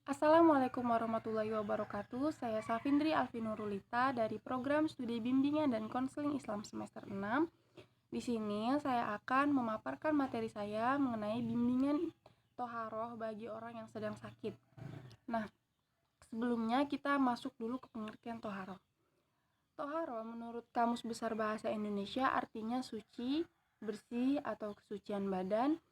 Assalamualaikum warahmatullahi wabarakatuh. Saya Safindri Alvinurulita dari Program Studi Bimbingan dan Konseling Islam semester 6. Di sini saya akan memaparkan materi saya mengenai bimbingan toharoh bagi orang yang sedang sakit. Nah, sebelumnya kita masuk dulu ke pengertian toharoh. Toharoh menurut Kamus Besar Bahasa Indonesia artinya suci, bersih atau kesucian badan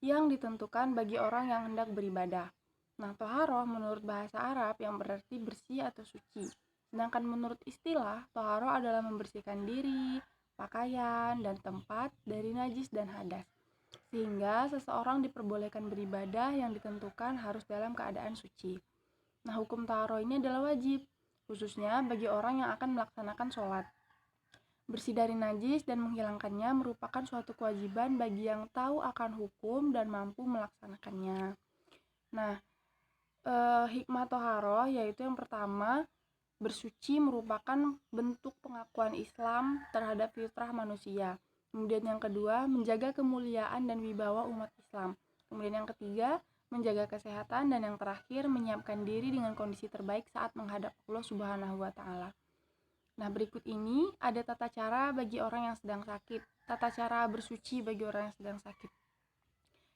yang ditentukan bagi orang yang hendak beribadah. Nah, toharoh menurut bahasa Arab yang berarti bersih atau suci. Sedangkan menurut istilah, toharoh adalah membersihkan diri, pakaian, dan tempat dari najis dan hadas. Sehingga seseorang diperbolehkan beribadah yang ditentukan harus dalam keadaan suci. Nah, hukum toharoh ini adalah wajib, khususnya bagi orang yang akan melaksanakan sholat. Bersih dari najis dan menghilangkannya merupakan suatu kewajiban bagi yang tahu akan hukum dan mampu melaksanakannya. Nah, hikmah toharoh yaitu yang pertama, bersuci merupakan bentuk pengakuan Islam terhadap fitrah manusia. Kemudian yang kedua, menjaga kemuliaan dan wibawa umat Islam. Kemudian yang ketiga, menjaga kesehatan, dan yang terakhir, menyiapkan diri dengan kondisi terbaik saat menghadap Allah Subhanahu wa Ta'ala. Nah, berikut ini ada tata cara bagi orang yang sedang sakit. Tata cara bersuci bagi orang yang sedang sakit.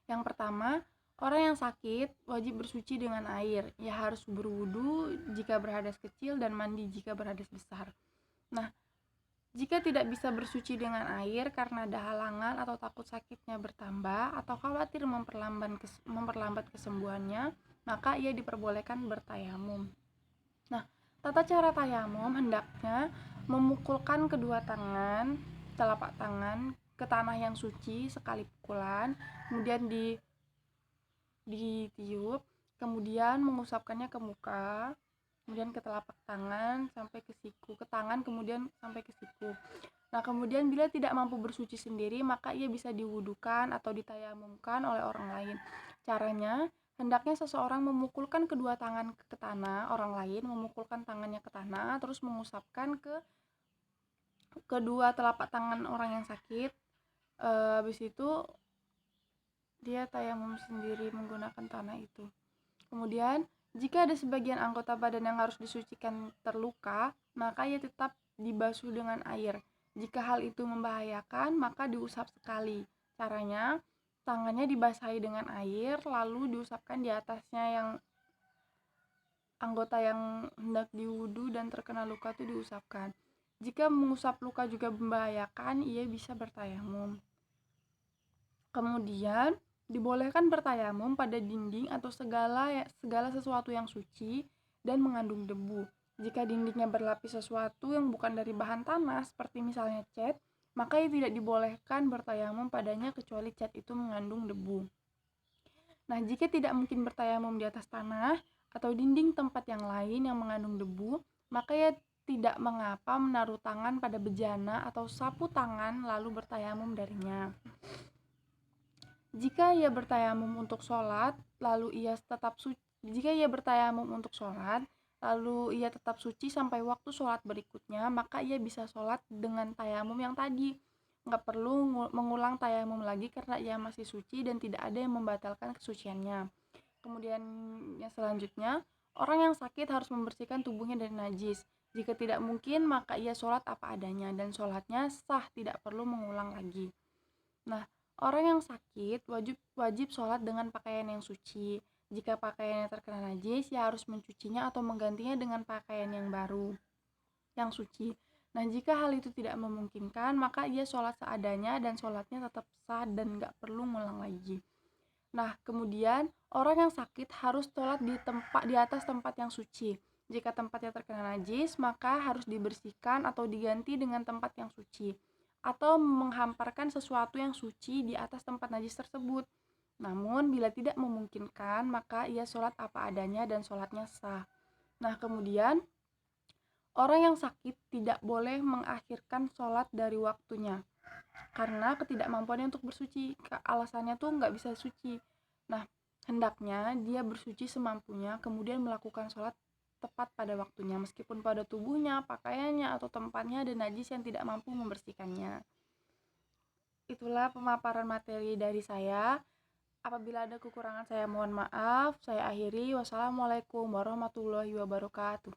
Yang pertama, orang yang sakit wajib bersuci dengan air. Ia harus berwudu jika berhadas kecil dan mandi jika berhadas besar. Nah, jika tidak bisa bersuci dengan air karena ada halangan atau takut sakitnya bertambah atau khawatir memperlambat kesembuhannya, maka ia diperbolehkan bertayamum. Nah, tata cara tayamum hendaknya memukulkan kedua tangan, telapak tangan ke tanah yang suci sekali pukulan, kemudian ditiup, kemudian mengusapkannya ke muka, kemudian ke telapak tangan sampai ke siku, ke tangan kemudian sampai ke siku. Nah, kemudian bila tidak mampu bersuci sendiri, maka ia bisa diwudukan atau ditayamumkan oleh orang lain. Caranya, hendaknya seseorang memukulkan kedua tangan ke tanah, orang lain memukulkan tangannya ke tanah, terus mengusapkan ke kedua telapak tangan orang yang sakit. Habis itu dia tayamum sendiri menggunakan tanah itu. Kemudian, jika ada sebagian anggota badan yang harus disucikan terluka, maka ia tetap dibasuh dengan air. Jika hal itu membahayakan, maka diusap sekali. Caranya, tangannya dibasahi dengan air, lalu diusapkan di atasnya yang anggota yang hendak diwudu dan terkena luka itu diusapkan. Jika mengusap luka juga membahayakan, ia bisa bertayamum. Kemudian, dibolehkan bertayamum pada dinding atau segala sesuatu yang suci dan mengandung debu. Jika dindingnya berlapis sesuatu yang bukan dari bahan tanah seperti misalnya cat, maka ia tidak dibolehkan bertayamum padanya kecuali cat itu mengandung debu. Nah, jika tidak mungkin bertayamum di atas tanah atau dinding tempat yang lain yang mengandung debu, maka ia tidak mengapa menaruh tangan pada bejana atau sapu tangan lalu bertayamum darinya. Jika ia bertayamum untuk sholat, lalu ia tetap suci sampai waktu sholat berikutnya, maka ia bisa sholat dengan tayamum yang tadi. Nggak perlu mengulang tayamum lagi karena ia masih suci dan tidak ada yang membatalkan kesuciannya. Kemudian yang selanjutnya, orang yang sakit harus membersihkan tubuhnya dari najis. Jika tidak mungkin, maka ia sholat apa adanya dan sholatnya sah, tidak perlu mengulang lagi. Nah, orang yang sakit wajib sholat dengan pakaian yang suci. Jika pakaiannya terkena najis, ia harus mencucinya atau menggantinya dengan pakaian yang baru, yang suci. Nah, jika hal itu tidak memungkinkan, maka ia sholat seadanya dan sholatnya tetap sah dan gak perlu ngulang lagi. Nah, kemudian orang yang sakit harus sholat di atas tempat yang suci. Jika tempatnya terkena najis, maka harus dibersihkan atau diganti dengan tempat yang suci, atau menghamparkan sesuatu yang suci di atas tempat najis tersebut. Namun, bila tidak memungkinkan, maka ia sholat apa adanya dan sholatnya sah. Nah, kemudian orang yang sakit tidak boleh mengakhirkan sholat dari waktunya karena ketidakmampuannya untuk bersuci. Alasannya tuh nggak bisa suci. Nah, hendaknya dia bersuci semampunya, kemudian melakukan sholat tepat pada waktunya, meskipun pada tubuhnya, pakaiannya, atau tempatnya ada najis yang tidak mampu membersihkannya. Itulah pemaparan materi dari saya. Apabila ada kekurangan saya mohon maaf. Saya akhiri. Wassalamualaikum warahmatullahi wabarakatuh.